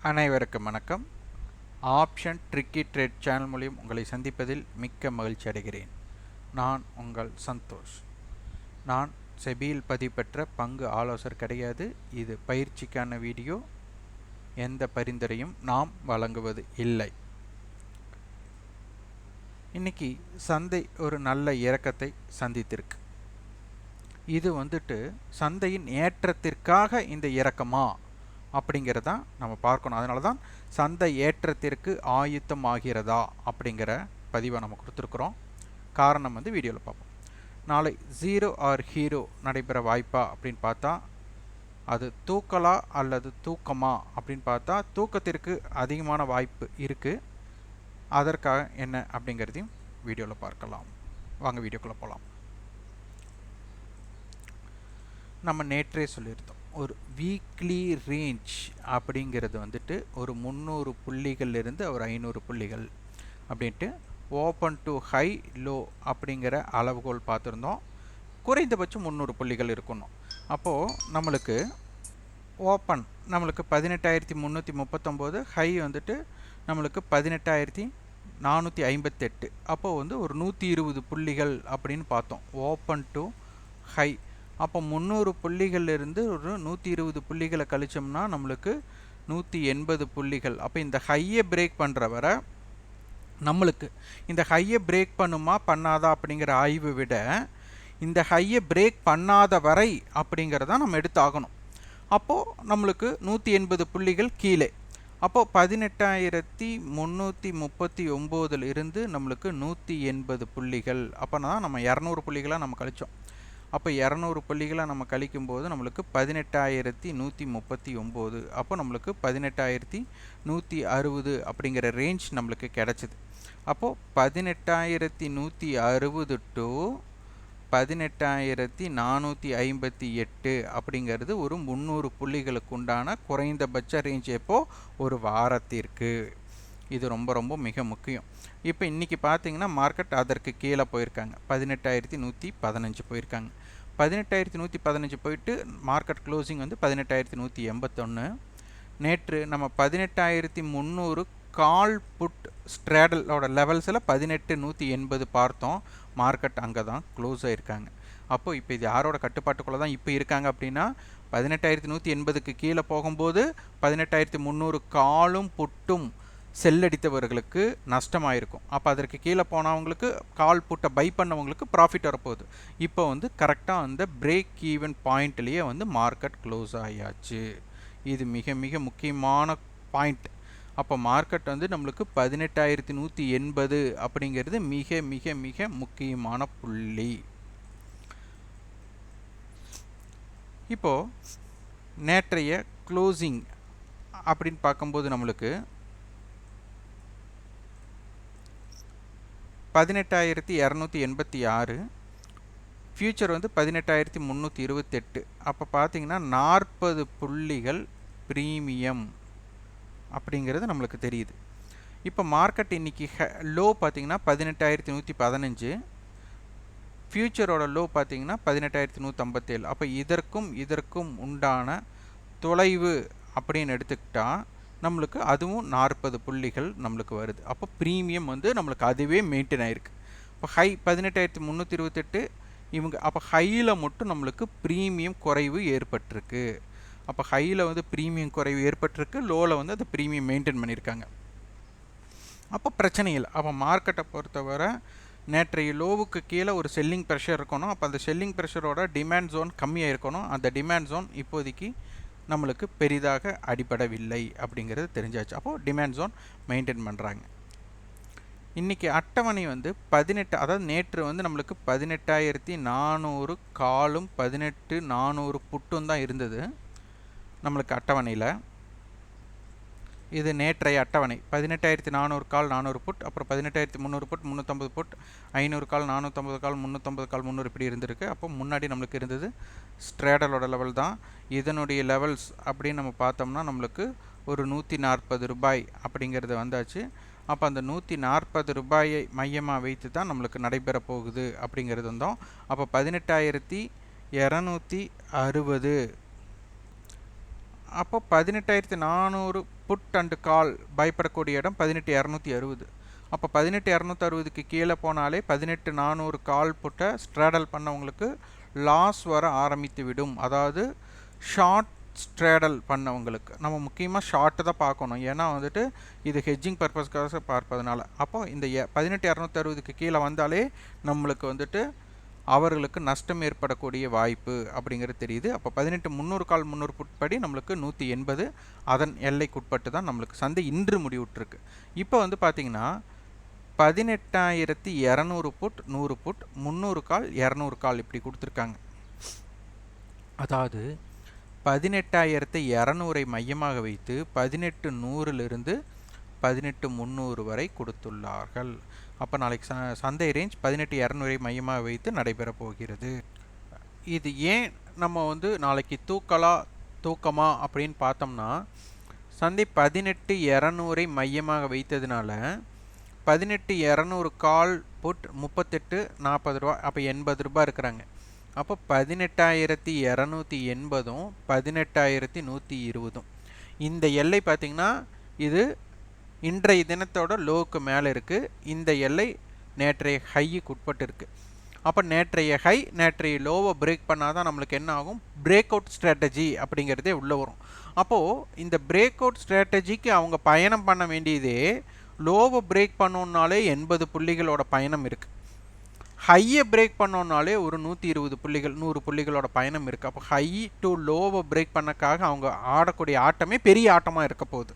அனைவருக்கும் வணக்கம். Option tricky trade channel மூலம் உங்களை சந்திப்பதில் மிக்க மகிழ்ச்சி அடைகிறேன். நான் உங்கள் சந்தோஷ். நான் செபியில் பதிவு பெற்ற பங்கு ஆலோசகர் கிடையாது. இது பயிற்சிக்கான வீடியோ. எந்த பரிந்துரையும் நாம் வழங்குவது இல்லை. இன்னைக்கு சந்தை ஒரு நல்ல இறக்கத்தை சந்தித்திருக்கு. இது சந்தையின் ஏற்றத்திற்காக இந்த இறக்கமா அப்படிங்கிறதான் நம்ம பார்க்கணும். அதனால தான் சந்தை ஏற்றத்திற்கு ஆயுத்தம் ஆகிறதா அப்படிங்கிற பதிவை நம்ம கொடுத்துருக்குறோம். காரணம் வீடியோவில் பார்ப்போம். நாளை 0 ஆர் ஹீரோ நடைபெற வாய்ப்பா அப்படின்னு பார்த்தா அது தூக்கலா அல்லது தூக்கமா அப்படின்னு பார்த்தா தூக்கத்திற்கு அதிகமான வாய்ப்பு இருக்குது. அதற்காக என்ன அப்படிங்கிறதையும் வீடியோவில் பார்க்கலாம். வாங்க வீடியோக்குள்ளே போகலாம். நம்ம நேற்றே சொல்லியிருந்தோம், ஒரு வீக்லி ரேஞ்ச் அப்படிங்கிறது ஒரு 300 புள்ளிகள்லேருந்து ஒரு 500 புள்ளிகள் அப்படின்ட்டு ஓப்பன் டு ஹை லோ அப்படிங்கிற அளவுகோல் பார்த்துருந்தோம். குறைந்தபட்சம் 300 புள்ளிகள் இருக்கணும். அப்போது நம்மளுக்கு ஓப்பன் 18,339, ஹை நம்மளுக்கு 18,458. அப்போது ஒரு 120 புள்ளிகள் அப்படின்னு பார்த்தோம் ஓப்பன் டு ஹை. அப்போ 300 புள்ளிகள்லேருந்து ஒரு 120 புள்ளிகளை கழிச்சோம்னா நம்மளுக்கு 180 புள்ளிகள். அப்போ இந்த ஹையை பிரேக் பண்ணுற வரை நம்மளுக்கு இந்த ஹையை பிரேக் பண்ணுமா பண்ணாதா அப்படிங்கிற ஆய்வு விட இந்த ஹையை பிரேக் பண்ணாத வரை அப்படிங்கிறத நம்ம எடுத்தாகணும். அப்போது நம்மளுக்கு 180 புள்ளிகள் கீழே. அப்போது 18,339 இருந்து நம்மளுக்கு 180 புள்ளிகள். அப்போனா நம்ம 200 புள்ளிகளாக நம்ம கழிச்சோம். அப்போ 200 புள்ளிகளை நம்ம கழிக்கும்போது நம்மளுக்கு 18,139. அப்போ நம்மளுக்கு 18,160 அப்படிங்கிற ரேஞ்ச் நம்மளுக்கு கிடச்சிது. அப்போது 18,160 டு 18,458 அப்படிங்கிறது ஒரு 300 புள்ளிகளுக்கு உண்டான குறைந்தபட்ச ரேஞ்ச். எப்போது ஒரு வாரத்திற்கு. இது ரொம்ப ரொம்ப மிக முக்கியம். இப்போ இன்றைக்கி பார்த்தீங்கன்னா மார்க்கெட் அதற்கு கீழே போயிருக்காங்க. 18,115 போயிருக்காங்க. 18,115 போயிட்டு மார்க்கெட் க்ளோசிங் 18,181. நேற்று நம்ம 18,300 கால் புட் ஸ்ட்ராடலோட லெவல்ஸில் 18,180 பார்த்தோம். மார்க்கெட் அங்கே தான் க்ளோஸ் ஆகிருக்காங்க. அப்போது இப்போ இது யாரோட கட்டுப்பாட்டுக்குள்ளே தான் இப்போ இருக்காங்க அப்படின்னா 18,180க்கு கீழே போகும்போது 18,300 காலும் புட்டும் செல்லடித்தவர்களுக்கு நஷ்டமாயிருக்கும். அப்போ அதற்கு கீழே போனவங்களுக்கு கால் புட்டை பை பண்ணவங்களுக்கு ப்ராஃபிட் வரப்போகுது. இப்போ கரெக்டாக அந்த பிரேக் ஈவன் பாயிண்ட்லேயே மார்க்கெட் க்ளோஸ் ஆகியாச்சு. இது மிக மிக முக்கியமான பாயிண்ட். அப்போ மார்க்கெட் நம்மளுக்கு 18,180 அப்படிங்கிறது மிக மிக மிக முக்கியமான புள்ளி. இப்போது நேற்றைய க்ளோசிங் அப்படின்னு பார்க்கும்போது நம்மளுக்கு 18,286, ஃபியூச்சர் 18,328. அப்போ பார்த்தீங்கன்னா 40 புள்ளிகள் ப்ரீமியம் அப்படிங்கிறது நம்மளுக்கு தெரியுது. இப்போ மார்க்கெட் இன்றைக்கி லோ பார்த்திங்கன்னா 18,115, ஃபியூச்சரோட லோ பார்த்திங்கன்னா 18,157. அப்போ இதற்கும் உண்டான தொலைவு அப்படின்னு எடுத்துக்கிட்டால் நம்மளுக்கு அதுவும் 40 புள்ளிகள் நம்மளுக்கு வருது. அப்போ ப்ரீமியம் நம்மளுக்கு அதுவே மெயின்டைன் ஆகிருக்கு. இப்போ ஹை 18,328 இவங்க. அப்போ ஹையில் மட்டும் நம்மளுக்கு ப்ரீமியம் குறைவு ஏற்பட்டிருக்கு. அப்போ ஹையில் ப்ரீமியம் குறைவு ஏற்பட்டிருக்கு, லோவில் அது ப்ரீமியம் மெயின்டைன் பண்ணியிருக்காங்க. அப்போ பிரச்சனை இல்லை. அப்போ மார்க்கெட்டை பொறுத்தவரை நேற்றைய லோவுக்கு கீழே ஒரு செல்லிங் ப்ரெஷர் இருக்கணும். அப்போ அந்த செல்லிங் ப்ரெஷரோட டிமாண்ட் ஜோன் கம்மியாக இருக்கணும். அந்த டிமாண்ட் ஜோன் இப்போதைக்கு நம்மளுக்கு பெரிதாக அடிபடவில்லை அப்படிங்கிறது தெரிஞ்சாச்சு. அப்போது டிமாண்ட் ஜோன் மெயின்டைன் பண்ணுறாங்க. இன்றைக்கி அட்டவணை 18, அதாவது நேற்று நம்மளுக்கு 18,400 காலும் 18,400 புட்டும் தான் இருந்தது நம்மளுக்கு அட்டவணையில். இது நேற்றைய அட்டவணை. 18,400 கால் 400 புட், அப்புறம் 18,300 புட் 350 புட், 500 கால் 450 கால் 350 கால் 300 இப்படி இருந்திருக்கு. அப்போ முன்னாடி நம்மளுக்கு இருந்தது ஸ்ட்ராடலோட லெவல் தான். இதனுடைய லெவல்ஸ் அப்படின்னு நம்ம பார்த்தோம்னா நம்மளுக்கு ஒரு 140 ரூபாய் அப்படிங்கிறது வந்தாச்சு. அப்போ அந்த 140 ரூபாயை மையமாக வைத்து தான் நம்மளுக்கு நடைபெற போகுது அப்படிங்கிறது வந்தோம். அப்போ 18,260 அப்போ 18,400 புட் அண்ட் கால் பயப்படக்கூடிய இடம் 18,260. அப்போ 18,260க்கு கீழே போனாலே 18,400 கால் புட்டை ஸ்ட்ராடல் பண்ணவங்களுக்கு லாஸ் வர ஆரம்பித்து விடும். அதாவது ஷார்ட் ஸ்ட்ராடல் பண்ணவங்களுக்கு நம்ம முக்கியமாக ஷார்ட்டு தான் பார்க்கணும், ஏன்னா வந்துட்டு இது ஹெட்ஜிங் பர்பஸ்க்காக பார்ப்பதனால. அப்போ இந்த 18,260க்கு கீழே வந்தாலே நம்மளுக்கு வந்துட்டு அவர்களுக்கு நஷ்டம் ஏற்படக்கூடிய வாய்ப்பு அப்படிங்கிறது தெரியுது. அப்போ 18,300 கால் 300 புட் படி நம்மளுக்கு 180 அதன் எல்லைக்குட்பட்டு தான் நம்மளுக்கு சந்தை இன்று முடிவுற்றிருக்கு. இப்போ வந்து பார்த்திங்கன்னா 18,200 புட் 100 புட் 300 கால் 200 கால் இப்படி கொடுத்துருக்காங்க. அதாவது 18,200 மையமாக வைத்து 18,100லிருந்து 18,300 வரை கொடுத்துள்ளார்கள். அப்போ நாளைக்கு சந்தை ரேஞ்ச் 18,200 மையமாக வைத்து நடைபெற போகிறது. இது ஏன் நம்ம வந்து நாளைக்கு தூக்கமா அப்படின்னு பார்த்தோம்னா, சந்தை 18,200 மையமாக வைத்ததுனால 18,200 கால் புட் 38-40 ரூபா, அப்போ 80 ரூபா இருக்கிறாங்க. அப்போ 18,280 18,120 இந்த எல்லை பார்த்திங்கன்னா இது இன்றைய தினத்தோட லோவுக்கு மேலே இருக்குது. இந்த எல்லை நேற்றைய ஹைக்கு உட்பட்டு இருக்குது. அப்போ நேற்றைய ஹை நேற்றைய லோவை பிரேக் பண்ணால் தான் நம்மளுக்கு என்ன ஆகும், பிரேக் அவுட் ஸ்ட்ராட்டஜி அப்படிங்கிறதே உள்ளே வரும். அப்போது இந்த பிரேக் அவுட் ஸ்ட்ராட்டஜிக்கு அவங்க பயணம் பண்ண வேண்டியதே லோவை பிரேக் பண்ணோன்னாலே 80 புள்ளிகளோட பயணம் இருக்குது. ஹையை பிரேக் பண்ணோன்னாலே ஒரு 120 புள்ளிகள் 100 புள்ளிகளோட பயணம் இருக்குது. அப்போ ஹை டு லோவை பிரேக் பண்ணக்காக அவங்க ஆடக்கூடிய ஆட்டமே பெரிய ஆட்டமாக இருக்க போகுது.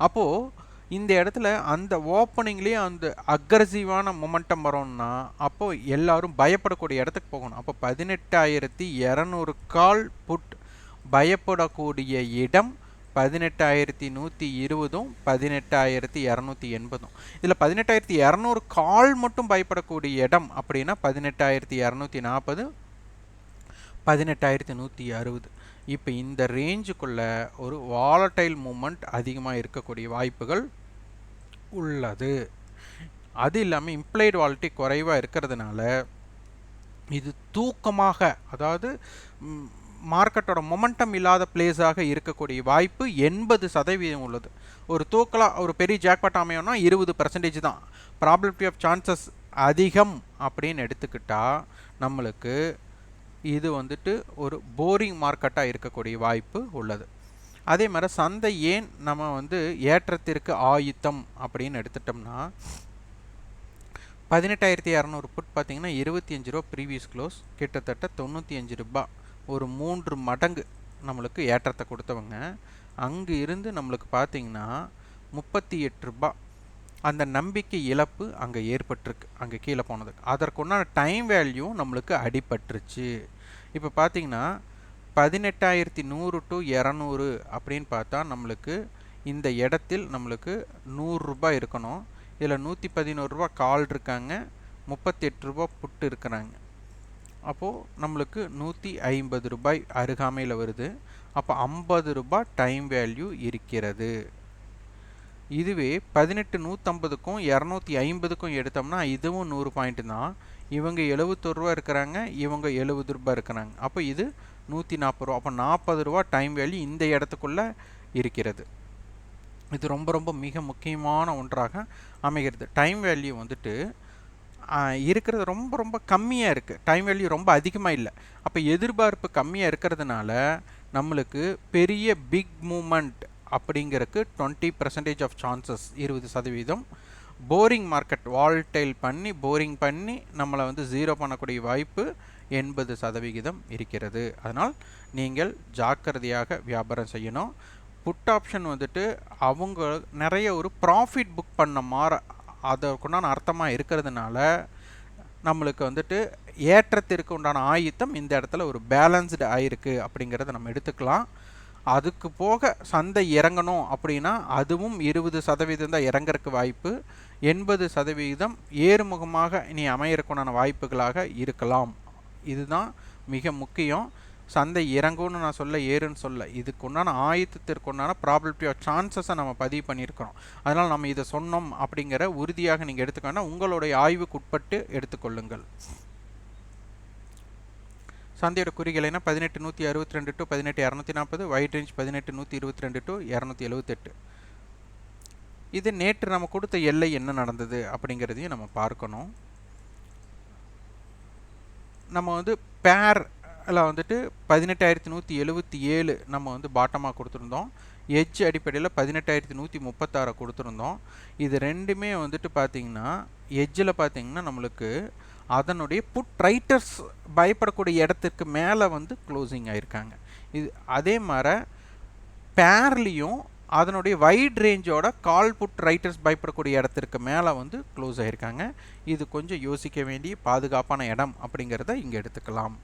அப்போது இந்த இடத்துல அந்த ஓப்பனிங்லேயே அந்த அக்ரஸிவான மொமெண்டம் வரோம்னா அப்போது எல்லாரும் பயப்படக்கூடிய இடத்துக்கு போகணும். அப்போ 18,200 கால் புட் பயப்படக்கூடிய இடம் 18,120 18,280. இதில் 18,200 கால் மட்டும் பயப்படக்கூடிய இடம் அப்படின்னா 18,240 18,160. இப்போ இந்த ரேஞ்சுக்குள்ளே ஒரு வாலடைல் மூமெண்ட் அதிகமாக இருக்கக்கூடிய வாய்ப்புகள் உள்ளது. அது இல்லாமல் இம்ப்ளைடு வாலிட்டி குறைவாக இருக்கிறதுனால இது தூக்கமாக, அதாவது மார்க்கெட்டோட மொமெண்டம் இல்லாத பிளேஸாக இருக்கக்கூடிய வாய்ப்பு 80% உள்ளது. ஒரு ஒரு பெரிய ஜாக்பாட் அமையணும்னா 20% தான் ப்ராபபிலிட்டி ஆஃப் சான்சஸ் அதிகம் அப்படின்னு எடுத்துக்கிட்டால் நம்மளுக்கு இது வந்துட்டு ஒரு போரிங் மார்க்கெட்டாக இருக்கக்கூடிய வாய்ப்பு உள்ளது. அதே மாதிரி சந்தை ஏன் நம்ம வந்து ஏற்றத்திற்கு ஆயுத்தம் அப்படின்னு எடுத்துட்டோம்னா 18,200 புட் பார்த்திங்கன்னா 25 ரூபா ப்ரீவியஸ் க்ளோஸ், கிட்டத்தட்ட 95 ரூபா, ஒரு 3 மடங்கு நம்மளுக்கு ஏற்றத்தை கொடுத்தவங்க. அங்கே இருந்து நம்மளுக்கு பார்த்திங்கன்னா 38 ரூபா அந்த நம்பிக்கை இழப்பு அங்கே ஏற்பட்டிருக்கு, அங்கே கீழே போனதுக்கு. அதற்குண்டான டைம் வேல்யூ நம்மளுக்கு அடிபட்டுருச்சு. இப்போ பார்த்திங்கன்னா 18,100 to 200 அப்படின்னு பார்த்தா நம்மளுக்கு இந்த இடத்தில் நம்மளுக்கு 100 ரூபாய் இருக்கணும். இதில் 111 ரூபா கால் இருக்காங்க, 38 ரூபா புட்டு இருக்கிறாங்க. அப்போது நம்மளுக்கு 150 ரூபாய் அருகாமையில் வருது. அப்போ 50 ரூபாய் டைம் வேல்யூ இருக்கிறது. இதுவே 18,150க்கும் 250க்கும் எடுத்தோம்னா இதுவும் 100 பாயிண்ட் தான். இவங்க 71 ரூபா இருக்கிறாங்க, இவங்க 70 ரூபா இருக்கிறாங்க. அப்போ இது 140 ரூபா. அப்போ 40 ரூபா டைம் வேல்யூ இந்த இடத்துக்குள்ளே இருக்கிறது. இது ரொம்ப ரொம்ப மிக முக்கியமான ஒன்றாக அமைகிறது. டைம் வேல்யூ வந்துட்டு இருக்கிறது ரொம்ப ரொம்ப கம்மியாக இருக்குது, டைம் வேல்யூ ரொம்ப அதிகமாக இல்லை. அப்போ எதிர்பார்ப்பு கம்மியாக இருக்கிறதுனால நம்மளுக்கு பெரிய பிக் மூமெண்ட் அப்படிங்கிறதுக்கு 20% of chances 20%. Boring market volatile பண்ணி போரிங் பண்ணி நம்மளை வந்து ஜீரோ பண்ணக்கூடிய வாய்ப்பு 80% இருக்கிறது. அதனால் நீங்கள் ஜாக்கிரதையாக வியாபாரம் செய்யணும். புட் ஆப்ஷன் வந்துட்டு அவங்க நிறைய ஒரு ப்ராஃபிட் புக் பண்ண அதற்குண்டான அர்த்தமாக இருக்கிறதுனால நம்மளுக்கு வந்துட்டு ஏற்றத்திற்கு உண்டான ஆயுத்தம் இந்த இடத்துல ஒரு பேலன்ஸ்டு ஆயிருக்கு அப்படிங்கிறத நம்ம எடுத்துக்கலாம். அதுக்கு போக சந்தை இறங்கணும் அப்படின்னா அதுவும் 20% தான் இறங்கறதுக்கு வாய்ப்பு. 80% ஏறுமுகமாக இனி அமையறக்குண்டான வாய்ப்புகளாக இருக்கலாம். இதுதான் மிக முக்கியம். சந்தை இறங்கும்னு நான் சொல்ல, ஏறுன்னு சொல்ல, இதுக்கு உண்டான ஆயுத்தத்திற்கு உண்டான ப்ராபபிலிட்டி ஆஃப் சான்சஸை நம்ம பதிவு பண்ணியிருக்கிறோம். அதனால் நம்ம இதை சொன்னோம் அப்படிங்கிற உறுதியாக நீங்கள் எடுத்துக்கோன்னா உங்களுடைய ஆய்வுக்கு உட்பட்டு எடுத்துக்கொள்ளுங்கள். சந்தையோட குறிகளைனா 18162 டு 18240, வைட் ரேஞ்ச் 18122 டு 278. இது நேற்று நம்ம கொடுத்த எல்லை என்ன நடந்தது அப்படிங்கிறதையும் நம்ம பார்க்கணும். நம்ம வந்து பேரில் வந்துட்டு 18177 நம்ம வந்து பாட்டமாக கொடுத்துருந்தோம். எட்ஜ் அடிப்படையில் 18136 கொடுத்துருந்தோம். இது ரெண்டுமே வந்துட்டு பார்த்திங்கன்னா எட்ஜில் பார்த்திங்கன்னா நம்மளுக்கு அதனுடைய புட் ரைட்டர்ஸ் பயப்படக்கூடிய இடத்துக்கு மேலே வந்து க்ளோசிங் ஆகிருக்காங்க. இது அதே மாதிரி பேர்லேயும் அதனுடைய வைட் ரேஞ்சோட கால் புட் ரைட்டர்ஸ் பயப்படக்கூடிய இடத்திற்கு மேலே வந்து க்ளோஸ் ஆகிருக்காங்க. இது கொஞ்சம் யோசிக்க வேண்டிய பாதுகாப்பான இடம் அப்படிங்கிறத இங்கே எடுத்துக்கலாம்.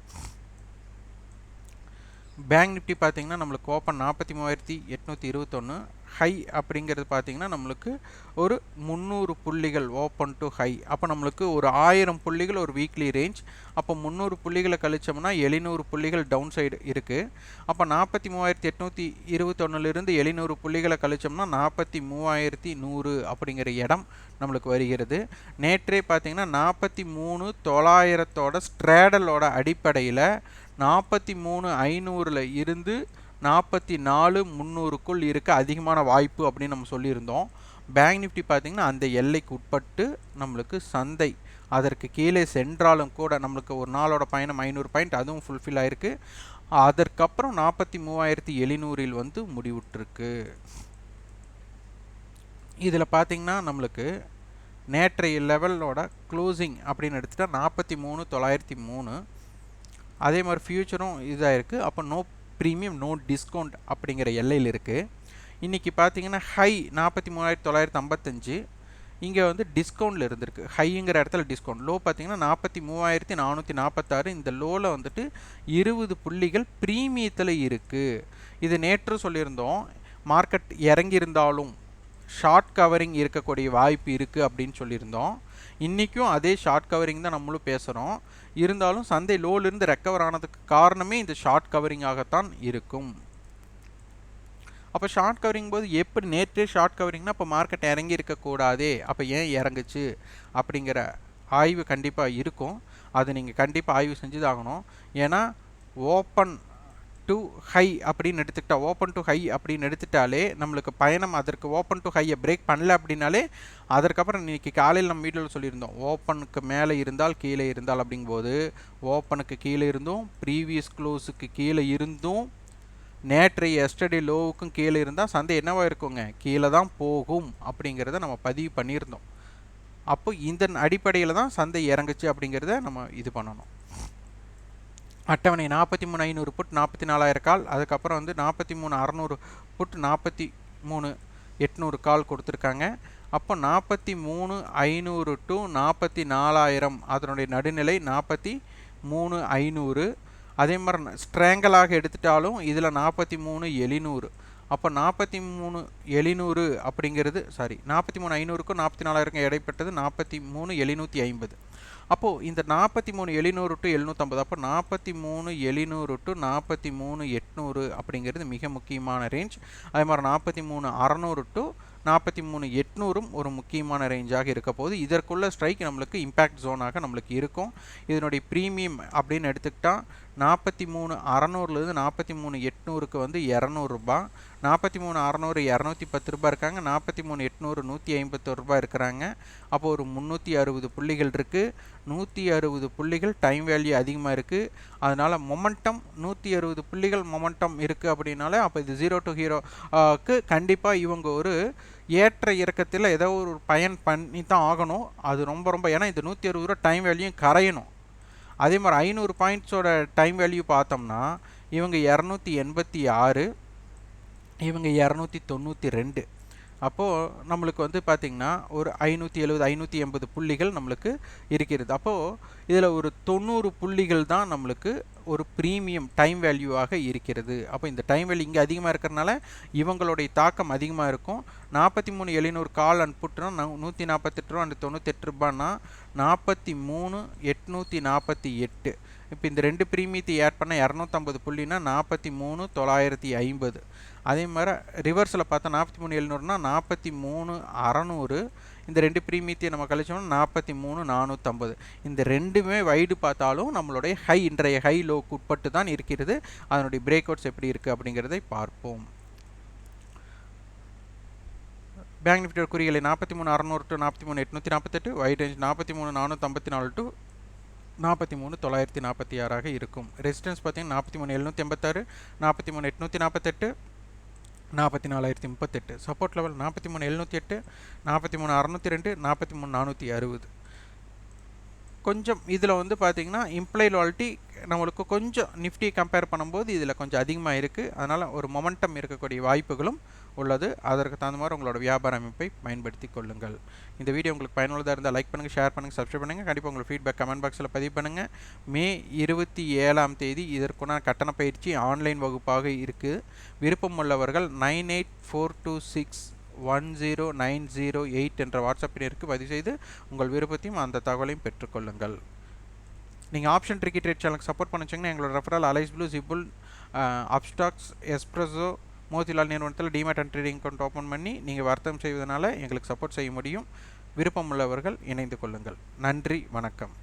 பேங்க் நிஃப்டி பார்த்தீங்கன்னா நம்மளுக்கு ஓப்பன் 43,821, ஹை அப்படிங்கிறது பார்த்தீங்கன்னா நம்மளுக்கு ஒரு 300 புள்ளிகள் ஓப்பன் டு ஹை. அப்போ நம்மளுக்கு ஒரு 1000 புள்ளிகள் ஒரு வீக்லி ரேஞ்ச். அப்போ 300 புள்ளிகளை கழிச்சோம்னா 700 புள்ளிகள் டவுன் சைடு இருக்குது. அப்போ 43,821லிருந்து 700 புள்ளிகளை கழிச்சோம்னா 43,100 அப்படிங்கிற இடம் நம்மளுக்கு வருகிறது. நேற்றே பார்த்தீங்கன்னா 43,900 ஸ்ட்ரேடலோட அடிப்படையில் 43,500 இருந்து 44,300க்குள் இருக்க அதிகமான வாய்ப்பு அப்படின்னு நம்ம சொல்லியிருந்தோம். பேங்க் நிஃப்டி பார்த்திங்கன்னா அந்த எல்லைக்கு உட்பட்டு நம்மளுக்கு சந்தை அதற்கு கீழே சென்றாலும் கூட நம்மளுக்கு ஒரு நாளோட பயணம் 500 பாயிண்ட் அதுவும் ஃபுல்ஃபில் ஆகிருக்கு. அதற்கப்புறம் 43,700 வந்து முடிவுற்றிருக்கு. இதில் பார்த்திங்கன்னா நம்மளுக்கு நேற்றைய லெவலோட க்ளோசிங் அப்படின்னு எடுத்துகிட்டா 43,903. அதே மாதிரி ஃபியூச்சரும் இதாக இருக்குது. அப்போ நோ ப்ரீமியம் நோ டிஸ்கவுண்ட் அப்படிங்கிற எல்லையில் இருக்குது. இன்றைக்கி பார்த்தீங்கன்னா ஹை 43,955, இங்கே வந்து டிஸ்கவுண்டில் இருந்திருக்கு. ஹைங்கிற இடத்துல டிஸ்கவுண்ட். லோ பார்த்தீங்கன்னா 43,446. இந்த லோவில் வந்துட்டு 20 புள்ளிகள் ப்ரீமியத்தில் இருக்குது. இது நேற்று சொல்லியிருந்தோம், மார்க்கெட் இறங்கியிருந்தாலும் ஷார்ட் கவரிங் இருக்கக்கூடிய வாய்ப்பு இருக்குது அப்படின்னு சொல்லியிருந்தோம். இன்றைக்கும் அதே ஷார்ட் கவரிங் தான் நம்மளும் பேசுகிறோம். இருந்தாலும் சந்தை லோலிருந்து ரெக்கவர் ஆனதுக்கு காரணமே இந்த ஷார்ட் கவரிங்காகத்தான் இருக்கும். அப்போ ஷார்ட் கவரிங் போது எப்படி நேற்றே ஷார்ட் கவரிங்னா அப்போ மார்க்கெட் இறங்கி இருக்கக்கூடாதே, அப்போ ஏன் இறங்குச்சு அப்படிங்கிற ஆய்வு கண்டிப்பாக இருக்கும். அது நீங்கள் கண்டிப்பாக ஆய்வு செஞ்சு தான் ஆகணும். ஏன்னா ஓப்பன் டு ஹை அப்படின்னு எடுத்துக்கிட்டா, ஓப்பன் டு ஹை அப்படின்னு எடுத்துட்டாலே நம்மளுக்கு பயணம் அதற்கு ஓப்பன் டு ஹையை பிரேக் பண்ணல அப்படின்னாலே அதற்கப்புறம் இன்றைக்கி காலையில் நம்ம வீட்டில் சொல்லியிருந்தோம், ஓப்பனுக்கு மேலே இருந்தால் கீழே இருந்தால் அப்படிங்கும்போது ஓப்பனுக்கு கீழே இருந்தும் ப்ரீவியஸ் க்ளோஸுக்கு கீழே இருந்தும் நேற்றைய எஸ்டர்டே லோவுக்கும் கீழே இருந்தால் சந்தை என்னவா இருக்குங்க, கீழே தான் போகும் அப்படிங்கிறத நம்ம பதிவு பண்ணியிருந்தோம். அப்போ இந்த அடிப்படையில் தான் சந்தை இறங்குச்சு அப்படிங்கிறத நம்ம இது பண்ணணும். அட்டவணை 43,500 புட் 44,000 கால், அதுக்கப்புறம் வந்து 43,600 புட் 43,800 கால் கொடுத்துருக்காங்க. அப்போ 43,500 டு 44,000 அதனுடைய நடுநிலை 43,500. அதே மாதிரி ஸ்ட்ரேங்கலாக எடுத்துட்டாலும் இதில் 43,700. அப்போ 43,700 அப்படிங்கிறது 43,500க்கும் 44,000க்கும் இடைப்பட்டது 43,750. அப்போது இந்த 43,700 டு 750, அப்போ 43,700 டு 43,800 அப்படிங்கிறது மிக முக்கியமான ரேஞ்ச். அதே மாதிரி 43,600 டு 43,800 ஒரு முக்கியமான ரேஞ்சாக இருக்க போது இதற்குள்ள ஸ்ட்ரைக் நம்மளுக்கு இம்பேக்ட் ஜோனாக நம்மளுக்கு இருக்கும். இதனுடைய ப்ரீமியம் அப்படின்னு எடுத்துக்கிட்டால் 43,600லேருந்து 43,800க்கு வந்து 200 ரூபாய், 43,600 210 ரூபாய் இருக்காங்க, 43,800 151 ரூபாய் இருக்கிறாங்க. அப்போ ஒரு 360 புள்ளிகள் இருக்குது. 160 புள்ளிகள் டைம் வேல்யூ அதிகமாக இருக்குது. அதனால் மொமெண்டம் 160 புள்ளிகள் மொமெண்டம் இருக்குது அப்படின்னாலே அப்போ இது 0 to ஹீரோக்கு கண்டிப்பாக இவங்க ஒரு ஏற்ற இறக்கத்தில் ஏதோ ஒரு பயன் பண்ணி தான் ஆகணும். அது ரொம்ப ஏன்னா இந்த 160 ரூபா டைம் வேல்யூ கரையணும். அதே மாதிரி 500 பாயிண்ட்ஸோட டைம் வேல்யூ பார்த்தோம்னா இவங்க 286, இவங்க 292. அப்போது நம்மளுக்கு வந்து பார்த்திங்கன்னா ஒரு 570 580 புள்ளிகள் நம்மளுக்கு இருக்கிறது. அப்போது இதில் ஒரு 90 புள்ளிகள் தான் நம்மளுக்கு ஒரு ப்ரீமியம் டைம் வேல்யூவாக இருக்கிறது. அப்போ இந்த டைம் வேல்யூ இங்கே அதிகமாக இருக்கிறனால இவங்களுடைய தாக்கம் அதிகமாக இருக்கும். 43,700 கால் அனுப்புட்டுனா 148 ரூபா அண்ட் 98 ரூபான்னா 43,848. இப்போ இந்த ரெண்டு ப்ரீமியத்தை ஆட் பண்ணால் 250 புள்ளினா 43,950. அதே மாதிரி ரிவர்ஸில் பார்த்தா 43,700னா 43,600. இந்த ரெண்டு ப்ரீமியத்தையும் நம்ம கழிச்சோம்னா 43,450. இந்த ரெண்டுமே வைடு பார்த்தாலும் நம்மளுடைய இன்றைய ஹை லோக்கு உட்பட்டு தான் இருக்கிறது. அதனுடைய பிரேக் அவுட்ஸ் எப்படி இருக்குது அப்படிங்கிறதை பார்ப்போம். பேங்க் நிஃப்டியோட குறிகளை 43,600 டு 43,848, வைட் ரேஞ்ச் 43,454 டு 43,946 இருக்கும். ரெசிஸ்டன்ஸ் பார்த்தீங்கன்னா 43,786, 43,848, 44,038. Support level 43,708, 43,602, 43,460. கொஞ்சம் இதில் வந்து பார்த்தீங்கன்னா இம்ப்ளைட் வாலிட்டி நம்மளுக்கு கொஞ்சம் நிஃப்டி கம்பேர் பண்ணும்போது இதில் கொஞ்சம் அதிகமாக இருக்குது. அதனால் ஒரு மொமெண்டம் இருக்கக்கூடிய வாய்ப்புகளும் உள்ளது. அதற்கு தகுந்த மாதிரி உங்களோட வியாபார அமைப்பை பயன்படுத்தி கொள்ளுங்கள். இந்த வீடியோ உங்களுக்கு பயனுள்ளதாக இருந்தால் லைக் பண்ணுங்கள், ஷேர் பண்ணுங்கள், சப்ஸ்கிரைப் பண்ணுங்கள். கண்டிப்பாக உங்களுக்கு ஃபீட்பேக் கமெண்ட் பாக்ஸில் பதிவு பண்ணுங்கள். மே 27 இதற்குண்டான கட்டண பயிற்சி ஆன்லைன் வகுப்பாக இருக்குது. விருப்பம் உள்ளவர்கள் 9842610908 என்ற வாட்ஸ்அப் எண்ணிற்கு பதிவு செய்து உங்கள் விருப்பத்தையும் அந்த தகவலையும் பெற்றுக்கொள்ளுங்கள். நீங்கள் ஆப்ஷன் ட்ரிக்கி ட்ரேட் சேனலுக்கு சப்போர்ட் பண்ணிச்சிங்கன்னா எங்களோட ரெஃபரல் அலைஸ் ப்ளூ, ஜிபுல், அப்ஸ்டாக்ஸ், எஸ்ப்ரெஸோ, மோதிலால் நிறுவனத்தில் demat and trading account open பண்ணி நீங்கள் வர்த்தகம் செய்வதனால எங்களுக்கு சப்போர்ட் செய்ய முடியும். விருப்பம் உள்ளவர்கள் இணைந்து கொள்ளுங்கள். நன்றி, வணக்கம்.